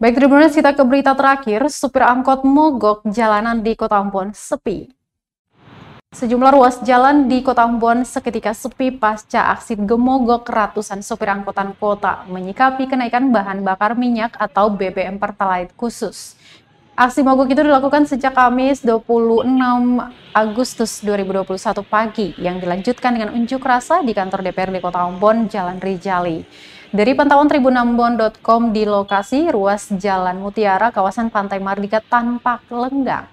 Baik, Tribuners, kita ke berita terakhir. Supir angkot mogok, jalanan di Kota Ambon sepi. Sejumlah ruas jalan di Kota Ambon seketika sepi pasca aksi gemogok ratusan supir angkutan kota menyikapi kenaikan bahan bakar minyak atau BBM Pertalite khusus. Aksi mogok itu dilakukan sejak Kamis 26 Agustus 2021 pagi yang dilanjutkan dengan unjuk rasa di kantor DPRD Kota Ambon, Jalan Rijali. Dari pantauan tribunambon.com di lokasi ruas Jalan Mutiara, kawasan Pantai Mardika tampak lenggang.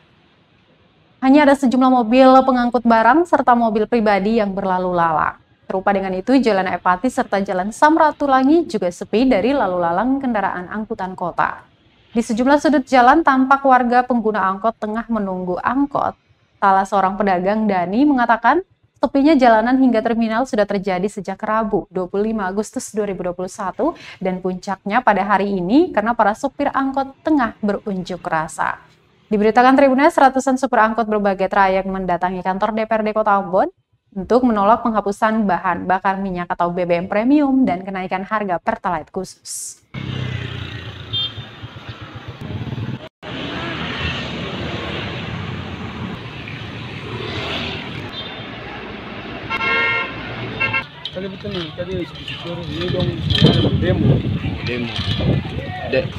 Hanya ada sejumlah mobil pengangkut barang serta mobil pribadi yang berlalu lalang. Serupa dengan itu, Jalan Epati serta Jalan Samratulangi juga sepi dari lalu lalang kendaraan angkutan kota. Di sejumlah sudut jalan tampak warga pengguna angkot tengah menunggu angkot. Salah seorang pedagang, Dani, mengatakan sepinya jalanan hingga terminal sudah terjadi sejak Rabu 25 Agustus 2021 dan puncaknya pada hari ini karena para supir angkot tengah berunjuk rasa. Diberitakan Tribuners, ratusan supir angkot berbagai trayek mendatangi kantor DPRD Kota Ambon untuk menolak penghapusan bahan bakar minyak atau BBM premium dan kenaikan harga Pertalite khusus. Tadi betul nih, tadi supir ini dong demo.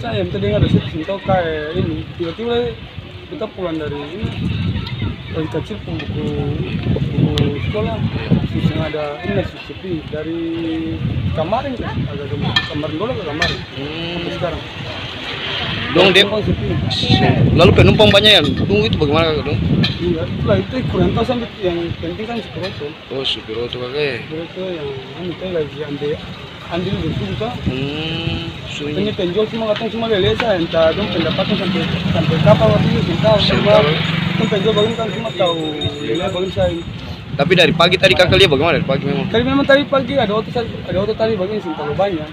Saya yang tadi nggak ada sentuh kayak ini, tiba-tiba kita pulang dari ini, dari kecil buku sekolah, yang ada ini sepi dari kemarin kan, ada kemarin dulu ke kemarin, sampai sekarang. Dong dia lalu penumpang banyak yang tunggu itu bagaimana dong? Iya, lah itu kurang tahu sampai yang penting kan supir oto. Oh, supir oto kakek. Supir oto yang itu lagi andil bersih kan. Sunyi. Penjual semua katanya semua lelesa, entah dong pendapatan sampai kapan waktu itu tahu. Semua kan penjual bagian kan semua tahu lelesa bagian saya. Tapi dari pagi tadi kakak lihat bagaimana dari pagi memang? Tadi pagi ada auto tadi bagian sih terlalu banyak.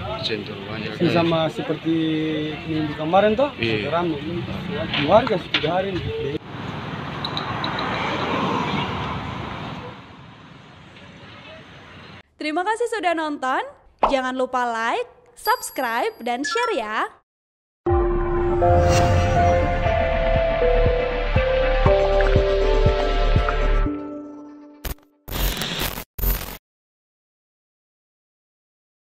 Banyak. Sama seperti minggu kemarin toh, ramai. Warga sudah hari ini. Terima kasih sudah nonton. Jangan lupa like, subscribe, dan share ya.